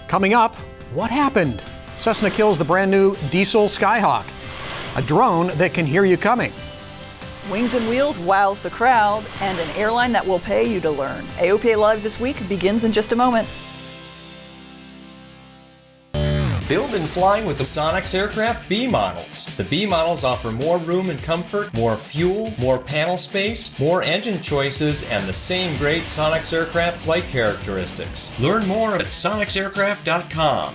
Coming up, what happened? Cessna kills the brand new diesel Skyhawk, a drone that can hear you coming. Wings and Wheels wows the crowd, and an airline that will pay you to learn. AOPA Live This Week begins in just a moment. Build and fly with the Sonex Aircraft B models. The B models offer more room and comfort, more fuel, more panel space, more engine choices, and the same great Sonex Aircraft flight characteristics. Learn more at sonexaircraft.com.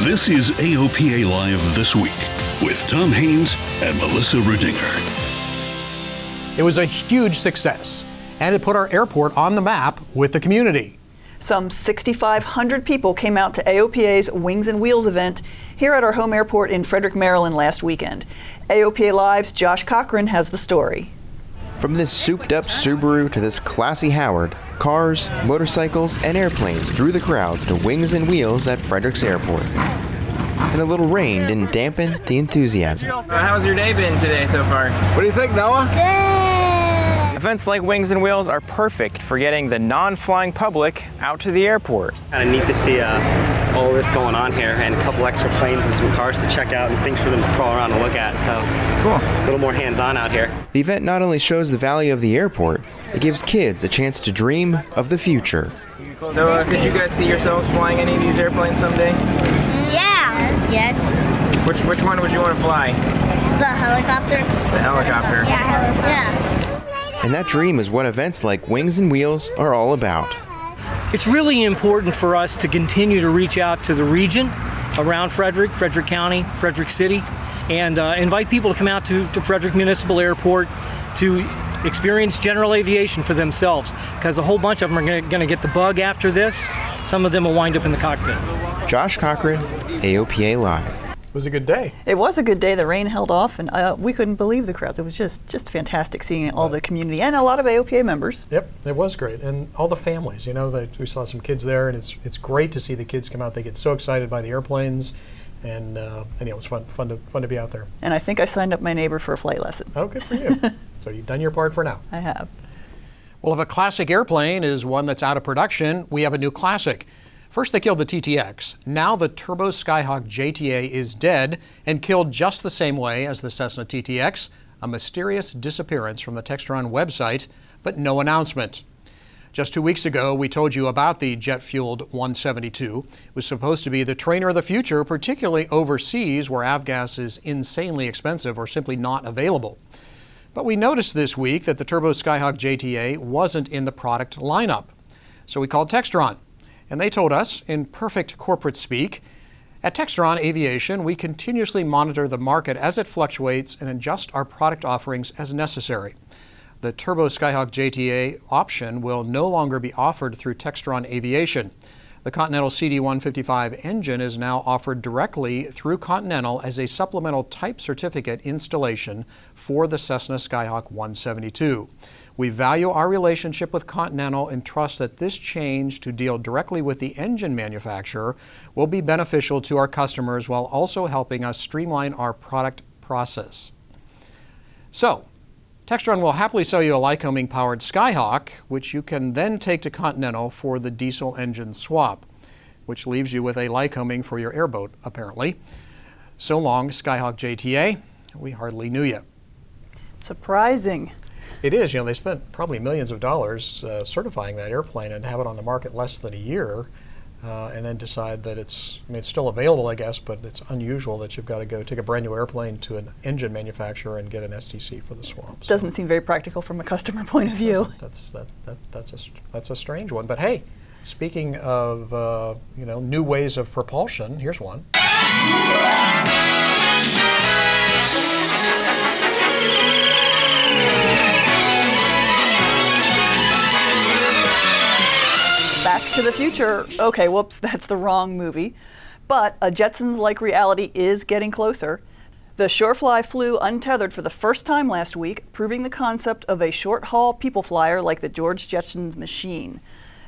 This is AOPA Live This Week with Tom Haynes and Melissa Rudinger. It was a huge success, and it put our airport on the map with the community. Some 6,500 people came out to AOPA's Wings and Wheels event here at our home airport in Frederick, Maryland last weekend. AOPA Live's Josh Cochran has the story. From this souped-up Subaru to this classy Howard, cars, motorcycles, and airplanes drew the crowds to Wings and Wheels at Frederick's Airport. And a little rain didn't dampen the enthusiasm. How's your day been today so far? What do you think, Noah? Events like Wings and Wheels are perfect for getting the non-flying public out to the airport. Kind of neat to see all this going on here, and a couple extra planes and some cars to check out and things for them to crawl around and look at. So cool. A little more hands-on out here. The event not only shows the value of the airport, it gives kids a chance to dream of the future. So could you guys see yourselves flying any of these airplanes someday? Yeah. Yes. Which one would you want to fly? The helicopter. The helicopter? Yeah, helicopter. Yeah. And that dream is what events like Wings and Wheels are all about. It's really important for us to continue to reach out to the region around Frederick County, Frederick City, and invite people to come out to Frederick Municipal Airport to experience general aviation for themselves, because a whole bunch of them are going to get the bug after this. Some of them will wind up in the cockpit. Josh Cochran, AOPA Live. It was a good day. It was a good day. The rain held off, and we couldn't believe the crowds. It was just fantastic seeing all the community and a lot of AOPA members. Yep, it was great, and all the families. You know, we saw some kids there, and it's great to see the kids come out. They get so excited by the airplanes, and it was fun to be out there. And I think I signed up my neighbor for a flight lesson. Oh, good for you. So you've done your part for now. I have. Well, if a classic airplane is one that's out of production, we have a new classic. First, they killed the TTX. Now the turbo Skyhawk JTA is dead and killed just the same way as the Cessna TTX, a mysterious disappearance from the Textron website, but no announcement. Just 2 weeks ago, we told you about the jet-fueled 172. It was supposed to be the trainer of the future, particularly overseas where avgas is insanely expensive or simply not available. But we noticed this week that the turbo Skyhawk JTA wasn't in the product lineup. So we called Textron. And they told us, in perfect corporate speak, at Textron Aviation, we continuously monitor the market as it fluctuates and adjust our product offerings as necessary. The Turbo Skyhawk JTA option will no longer be offered through Textron Aviation. The Continental CD155 engine is now offered directly through Continental as a supplemental type certificate installation for the Cessna Skyhawk 172. We value our relationship with Continental and trust that this change to deal directly with the engine manufacturer will be beneficial to our customers while also helping us streamline our product process. So, Textron will happily sell you a Lycoming-powered Skyhawk, which you can then take to Continental for the diesel engine swap, which leaves you with a Lycoming for your airboat, apparently. So long, Skyhawk JTA. We hardly knew you. Surprising. It is. You know, they spent probably millions of dollars certifying that airplane and have it on the market less than a year, and then decide that it's still available, I guess, but it's unusual that you've got to go take a brand new airplane to an engine manufacturer and get an STC for the swap. So doesn't seem very practical from a customer point of view. That's a strange one. But hey, speaking of new ways of propulsion, here's one. Back to the Future. Okay, whoops, that's the wrong movie. But a Jetsons-like reality is getting closer. The ShoreFly flew untethered for the first time last week, proving the concept of a short-haul people flyer like the George Jetsons machine.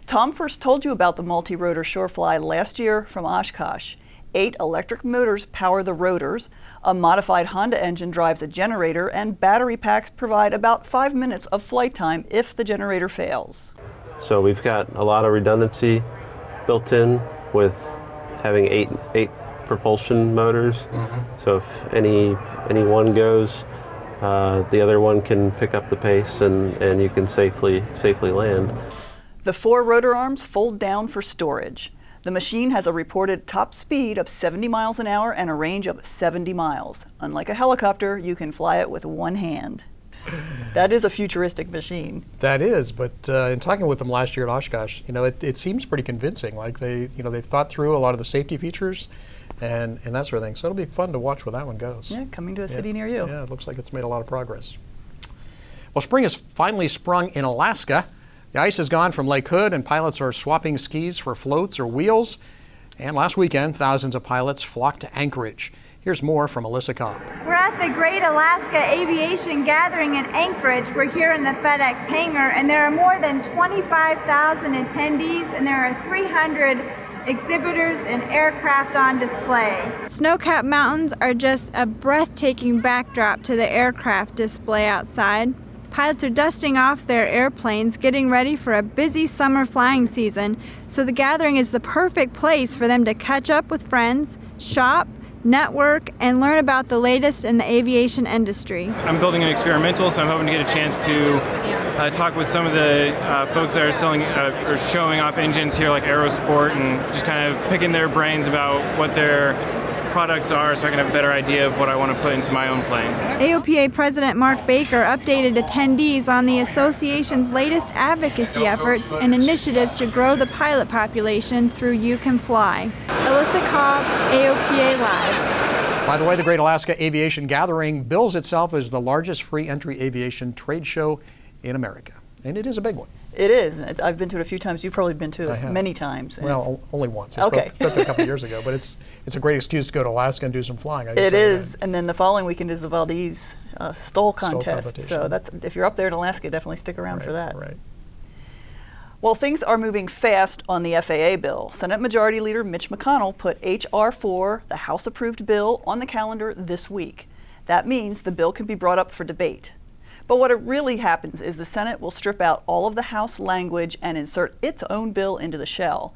Tom first told you about the multi-rotor ShoreFly last year from Oshkosh. 8 electric motors power the rotors, a modified Honda engine drives a generator, and battery packs provide about 5 minutes of flight time if the generator fails. So we've got a lot of redundancy built in with having eight propulsion motors. So if any one goes, the other one can pick up the pace and you can safely land. The 4 rotor arms fold down for storage. The machine has a reported top speed of 70 miles an hour and a range of 70 miles. Unlike a helicopter, you can fly it with one hand. That is a futuristic machine. That is, but in talking with them last year at Oshkosh, it seems pretty convincing. Like they've thought through a lot of the safety features and that sort of thing. So it'll be fun to watch where that one goes. Yeah, coming to a city near you. Yeah, it looks like it's made a lot of progress. Well, spring has finally sprung in Alaska. The ice has gone from Lake Hood, and pilots are swapping skis for floats or wheels. And last weekend, thousands of pilots flocked to Anchorage. Here's more from Alyssa Cobb. We're at the Great Alaska Aviation Gathering in Anchorage. We're here in the FedEx hangar, and there are more than 25,000 attendees, and there are 300 exhibitors and aircraft on display. Snow-capped mountains are just a breathtaking backdrop to the aircraft display outside. Pilots are dusting off their airplanes, getting ready for a busy summer flying season, so the gathering is the perfect place for them to catch up with friends, shop, network, and learn about the latest in the aviation industry. I'm building an experimental, so I'm hoping to get a chance to talk with some of the folks that are selling or showing off engines here, like Aerosport, and just kind of picking their brains about what their products are, so I can have a better idea of what I want to put into my own plane. AOPA President Mark Baker updated attendees on the association's latest advocacy efforts and initiatives to grow the pilot population through You Can Fly. Alyssa Cobb, AOPA Live. By the way, the Great Alaska Aviation Gathering bills itself as the largest free entry aviation trade show in America. And it is a big one. It is. I've been to it a few times. You've probably been to it many times. Well, only once. Okay. I spoke a couple of years ago, but it's a great excuse to go to Alaska and do some flying. It is. And then the following weekend is the Valdez Stoll Contest. So that's, if you're up there in Alaska, definitely stick around for that. Right. Well, things are moving fast on the FAA bill. Senate Majority Leader Mitch McConnell put H.R. 4, the House-approved bill, on the calendar this week. That means the bill can be brought up for debate. But what really happens is the Senate will strip out all of the House language and insert its own bill into the shell.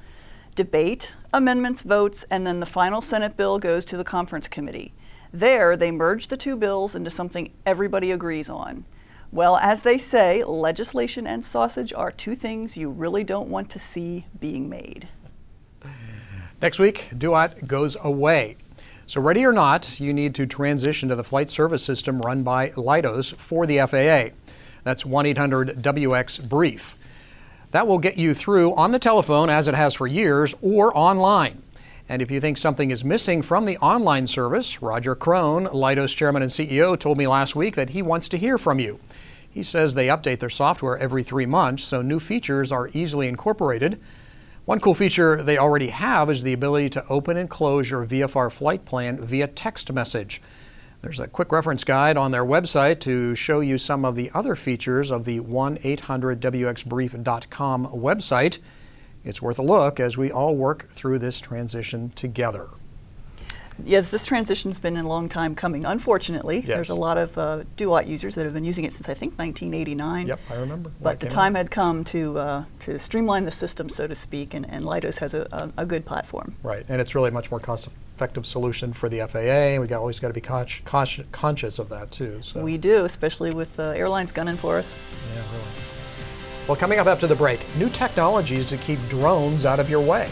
Debate, amendments, votes, and then the final Senate bill goes to the conference committee. There, they merge the two bills into something everybody agrees on. Well, as they say, legislation and sausage are two things you really don't want to see being made. Next week, DUAT goes away. So ready or not, you need to transition to the flight service system run by Leidos for the FAA. That's 1-800-WX-BRIEF. That will get you through on the telephone, as it has for years, or online. And if you think something is missing from the online service, Roger Crone, Leidos chairman and CEO, told me last week that he wants to hear from you. He says they update their software every 3 months, so new features are easily incorporated. One cool feature they already have is the ability to open and close your VFR flight plan via text message. There's a quick reference guide on their website to show you some of the other features of the 1-800-WXBrief.com website. It's worth a look as we all work through this transition together. Yes, this transition's been a long time coming. Unfortunately, Yes. There's a lot of DUAT users that have been using it since I think 1989. Yep, I remember. But the time had come to streamline the system, so to speak, and Leidos has a good platform. Right, and it's really a much more cost-effective solution for the FAA. We always got to be conscious of that too. So. We do, especially with airlines gunning for us. Yeah, really. Well, coming up after the break, new technologies to keep drones out of your way.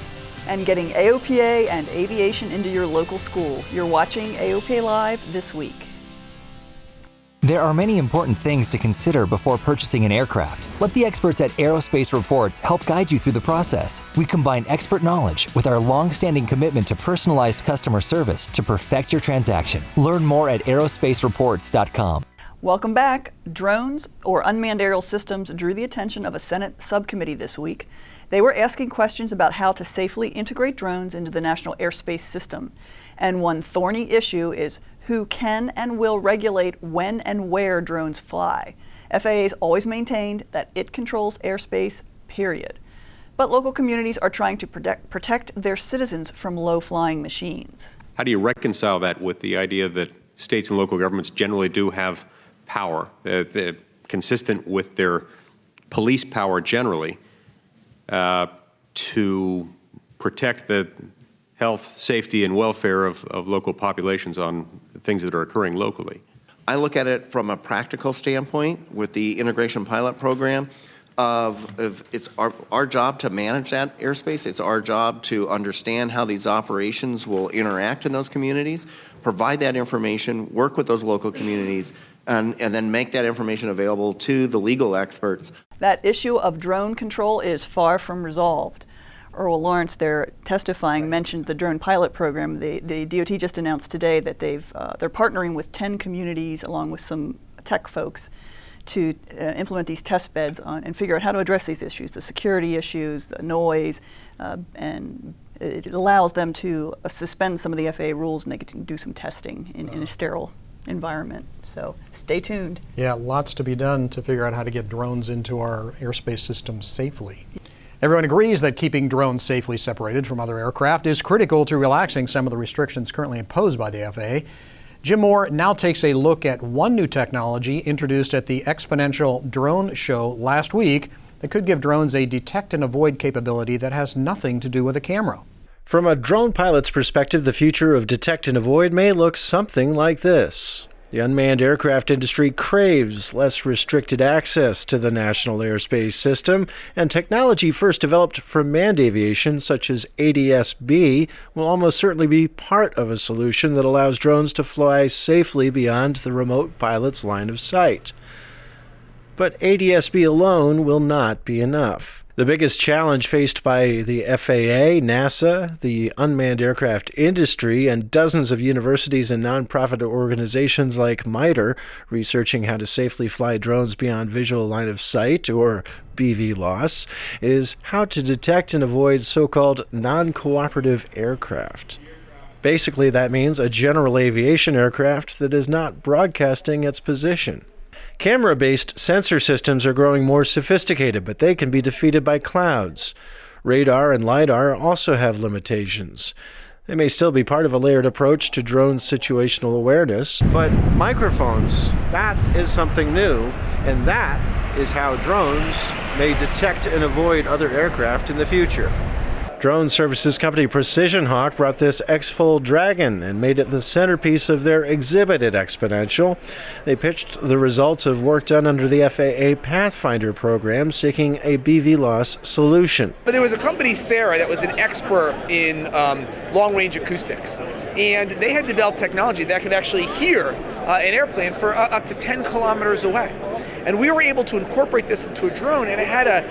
And getting AOPA and aviation into your local school. You're watching AOPA Live this week. There are many important things to consider before purchasing an aircraft. Let the experts at Aerospace Reports help guide you through the process. We combine expert knowledge with our long-standing commitment to personalized customer service to perfect your transaction. Learn more at aerospacereports.com. Welcome back. Drones, or unmanned aerial systems, drew the attention of a Senate subcommittee this week. They were asking questions about how to safely integrate drones into the national airspace system. And one thorny issue is who can and will regulate when and where drones fly. FAA's always maintained that it controls airspace, period. But local communities are trying to protect their citizens from low-flying machines. How do you reconcile that with the idea that states and local governments generally do have power, consistent with their police power generally, to protect the health, safety, and welfare of local populations on things that are occurring locally? I look at it from a practical standpoint with the integration pilot program of it's our job to manage that airspace. It's our job to understand how these operations will interact in those communities, provide that information, work with those local communities, and then make that information available to the legal experts. That issue of drone control is far from resolved. Earl Lawrence, there testifying, mentioned the drone pilot program. The DOT just announced today that they're partnering with 10 communities along with some tech folks to implement these test beds and figure out how to address these issues, the security issues, the noise, and it allows them to suspend some of the FAA rules, and they get to do some testing in a sterile environment. So stay tuned. Yeah, lots to be done to figure out how to get drones into our airspace system safely. Everyone agrees that keeping drones safely separated from other aircraft is critical to relaxing some of the restrictions currently imposed by the FAA. Jim Moore now takes a look at one new technology introduced at the Exponential Drone Show last week that could give drones a detect and avoid capability that has nothing to do with a camera. From a drone pilot's perspective, the future of detect and avoid may look something like this. The unmanned aircraft industry craves less restricted access to the national airspace system, and technology first developed for manned aviation, such as ADS-B, will almost certainly be part of a solution that allows drones to fly safely beyond the remote pilot's line of sight. But ADS-B alone will not be enough. The biggest challenge faced by the FAA, NASA, the unmanned aircraft industry, and dozens of universities and nonprofit organizations like MITRE, researching how to safely fly drones beyond visual line of sight, or BV loss, is how to detect and avoid so-called non-cooperative aircraft. Basically, that means a general aviation aircraft that is not broadcasting its position. Camera-based sensor systems are growing more sophisticated, but they can be defeated by clouds. Radar and LiDAR also have limitations. They may still be part of a layered approach to drone situational awareness, but microphones, that is something new, and that is how drones may detect and avoid other aircraft in the future. Drone services company Precision Hawk brought this X-Fold Dragon and made it the centerpiece of their exhibit at Exponential. They pitched the results of work done under the FAA Pathfinder program seeking a BV loss solution. But there was a company, Sarah, that was an expert in long-range acoustics, and they had developed technology that could actually hear an airplane for up to 10 kilometers away. And we were able to incorporate this into a drone, and it had a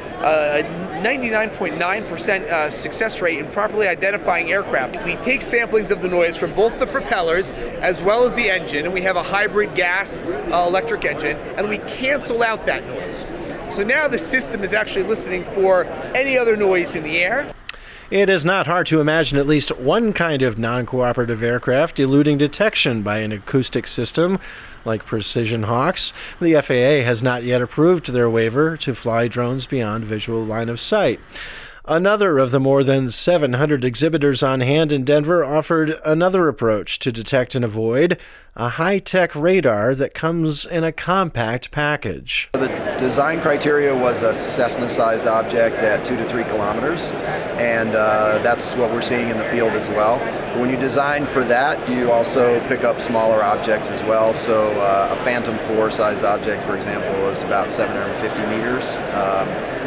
99.9% success rate in properly identifying aircraft. We take samplings of the noise from both the propellers as well as the engine, and we have a hybrid gas electric engine, and we cancel out that noise. So now the system is actually listening for any other noise in the air. It is not hard to imagine at least one kind of non-cooperative aircraft eluding detection by an acoustic system like Precision Hawk's. The FAA has not yet approved their waiver to fly drones beyond visual line of sight. Another of the more than 700 exhibitors on hand in Denver offered another approach to detect and avoid, a high-tech radar that comes in a compact package. The design criteria was a Cessna-sized object at 2 to 3 kilometers, and that's what we're seeing in the field as well. When you design for that, you also pick up smaller objects as well. So a Phantom 4-sized object, for example, is about 750 meters.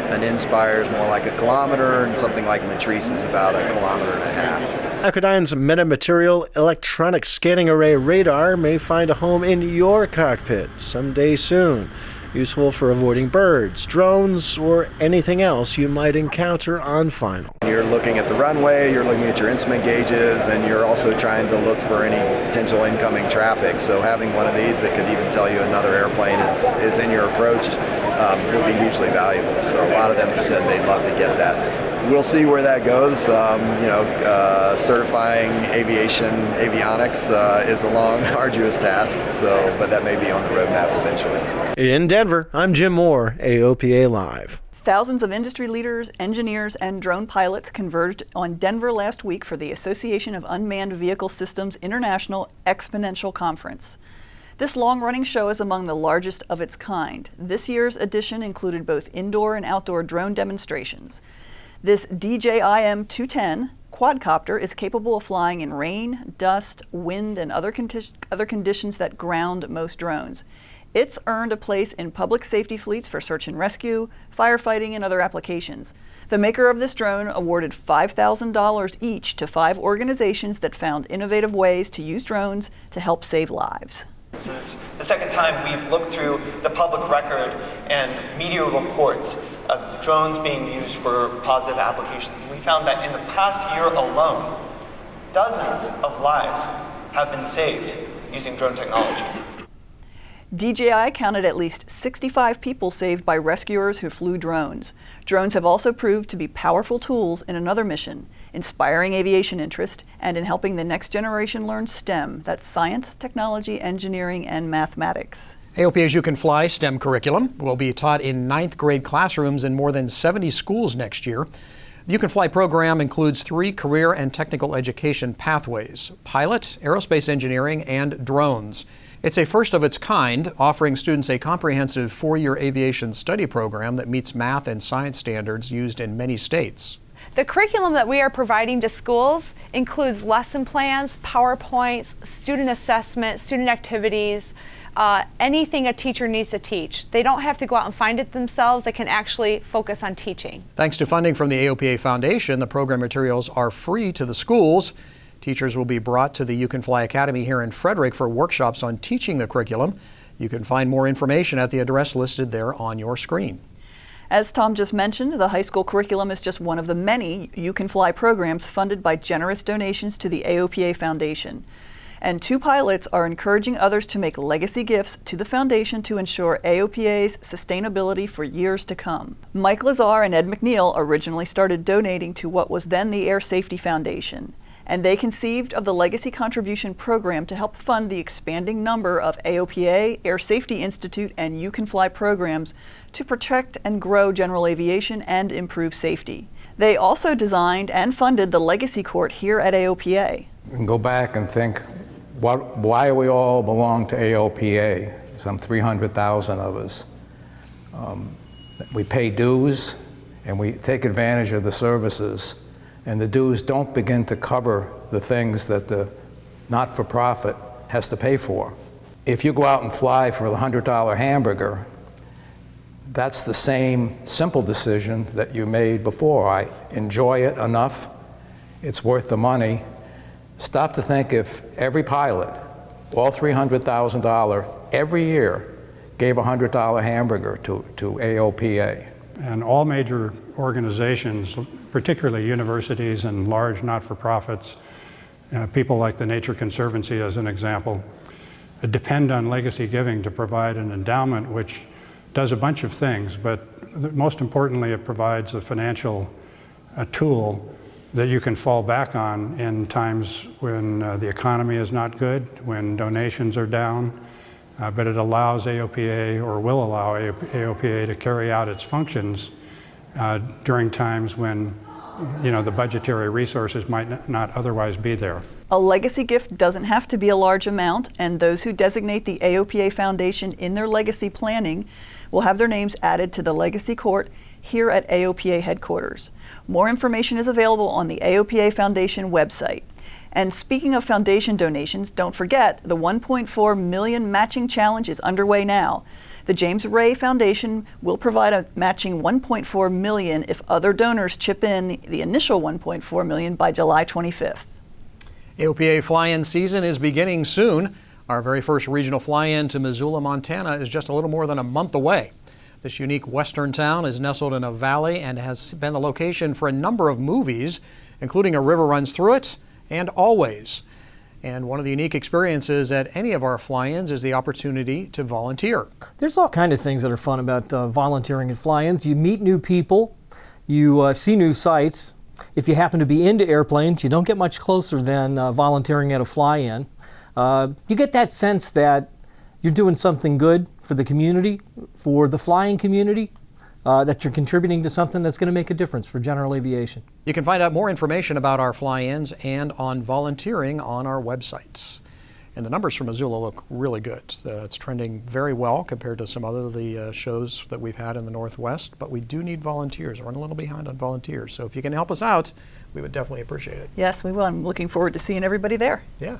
An Inspire is more like a kilometer, and something like Matrice is about 1.5 kilometers. Acrodyne's metamaterial electronic scanning array radar may find a home in your cockpit someday soon. Useful for avoiding birds, drones, or anything else you might encounter on final. You're looking at the runway, you're looking at your instrument gauges, and you're also trying to look for any potential incoming traffic. So having one of these that could even tell you another airplane is in your approach will be hugely valuable. So a lot of them have said they'd love to get that. We'll see where that goes. Certifying avionics is a long, arduous task, but that may be on the roadmap eventually. In Denver, I'm Jim Moore, AOPA Live. Thousands of industry leaders, engineers, and drone pilots converged on Denver last week for the Association of Unmanned Vehicle Systems International Exponential Conference. This long-running show is among the largest of its kind. This year's edition included both indoor and outdoor drone demonstrations. This DJI-M 210 quadcopter is capable of flying in rain, dust, wind, and other conditions that ground most drones. It's earned a place in public safety fleets for search and rescue, firefighting, and other applications. The maker of this drone awarded $5,000 each to 5 organizations that found innovative ways to use drones to help save lives. This is the second time we've looked through the public record and media reports of drones being used for positive applications. And we found that in the past year alone, dozens of lives have been saved using drone technology. DJI counted at least 65 people saved by rescuers who flew drones. Drones have also proved to be powerful tools in another mission, inspiring aviation interest and in helping the next generation learn STEM, that's science, technology, engineering, and mathematics. AOPA's You Can Fly STEM curriculum will be taught in 9th grade classrooms in more than 70 schools next year. The You Can Fly program includes 3 career and technical education pathways: pilot, aerospace engineering, and drones. It's a first of its kind, offering students a comprehensive 4-year aviation study program that meets math and science standards used in many states. The curriculum that we are providing to schools includes lesson plans, PowerPoints, student assessment, student activities, anything a teacher needs to teach. They don't have to go out and find it themselves. They can actually focus on teaching. Thanks to funding from the AOPA Foundation, the program materials are free to the schools. Teachers will be brought to the You Can Fly Academy here in Frederick for workshops on teaching the curriculum. You can find more information at the address listed there on your screen. As Tom just mentioned, the high school curriculum is just one of the many You Can Fly programs funded by generous donations to the AOPA Foundation. And 2 pilots are encouraging others to make legacy gifts to the foundation to ensure AOPA's sustainability for years to come. Mike Lazar and Ed McNeil originally started donating to what was then the Air Safety Foundation, and they conceived of the Legacy Contribution Program to help fund the expanding number of AOPA, Air Safety Institute, and You Can Fly programs to protect and grow general aviation and improve safety. They also designed and funded the Legacy Court here at AOPA. You can go back and think, why we all belong to AOPA, some 300,000 of us. We pay dues and we take advantage of the services. And the dues don't begin to cover the things that the not-for-profit has to pay for. If you go out and fly for a $100 hamburger, that's the same simple decision that you made before. I enjoy it enough, it's worth the money. Stop to think if every pilot, all $300,000 every year, gave a $100 hamburger to AOPA. And all major organizations, particularly universities and large not-for-profits, people like the Nature Conservancy as an example, depend on legacy giving to provide an endowment which does a bunch of things, but most importantly it provides a financial tool that you can fall back on in times when the economy is not good, when donations are down, but it allows AOPA, or will allow AOPA, to carry out its functions during times when the budgetary resources might not otherwise be there. A legacy gift doesn't have to be a large amount, and those who designate the AOPA Foundation in their legacy planning will have their names added to the Legacy Court here at AOPA headquarters. More information is available on the AOPA Foundation website. And speaking of foundation donations, don't forget the $1.4 million matching challenge is underway now. The James Ray Foundation will provide a matching $1.4 million if other donors chip in the initial $1.4 million by July 25th. AOPA fly-in season is beginning soon. Our very first regional fly-in to Missoula, Montana is just a little more than a month away. This unique western town is nestled in a valley and has been the location for a number of movies, including A River Runs Through It and Always. And one of the unique experiences at any of our fly-ins is the opportunity to volunteer. There's all kinds of things that are fun about volunteering at fly-ins. You meet new people, you see new sights. If you happen to be into airplanes, you don't get much closer than volunteering at a fly-in. You get that sense that you're doing something good for the community, for the flying community. that you're contributing to something that's going to make a difference for general aviation. You can find out more information about our fly-ins and on volunteering on our websites. And the numbers from Missoula look really good. It's trending very well compared to some other the shows that we've had in the Northwest, but we do need volunteers. We're running a little behind on volunteers. So if you can help us out, we would definitely appreciate it. Yes, we will. I'm looking forward to seeing everybody there. Yeah.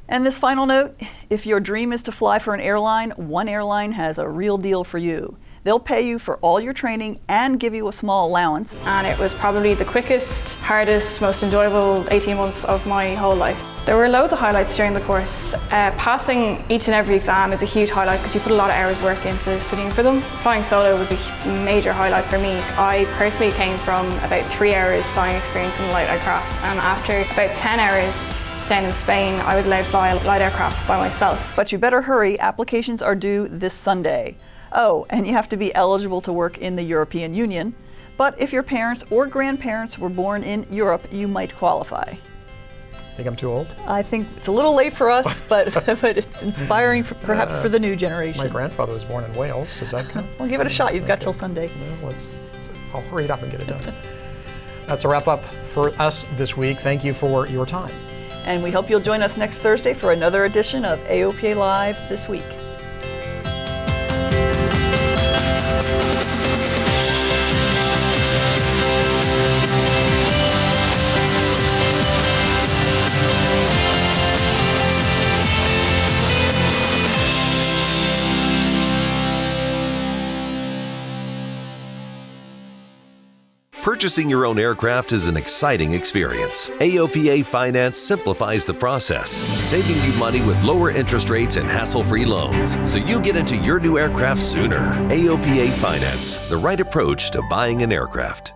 And this final note, if your dream is to fly for an airline, one airline has a real deal for you. They'll pay you for all your training and give you a small allowance. And it was probably the quickest, hardest, most enjoyable 18 months of my whole life. There were loads of highlights during the course. Passing each and every exam is a huge highlight because you put a lot of hours work into studying for them. Flying solo was a major highlight for me. I personally came from about 3 hours flying experience in a light aircraft, and after about 10 hours down in Spain, I was allowed to fly a light aircraft by myself. But you better hurry, applications are due this Sunday. Oh, and you have to be eligible to work in the European Union. But if your parents or grandparents were born in Europe, you might qualify. Think I'm too old? I think it's a little late for us, but it's inspiring perhaps for the new generation. My grandfather was born in Wales. Does that count? Well, give it a shot. You've got till Sunday. No, I'll hurry it up and get it done. That's a wrap up for us this week. Thank you for your time. And we hope you'll join us next Thursday for another edition of AOPA Live This Week. Purchasing your own aircraft is an exciting experience. AOPA Finance simplifies the process, saving you money with lower interest rates and hassle-free loans, so you get into your new aircraft sooner. AOPA Finance, the right approach to buying an aircraft.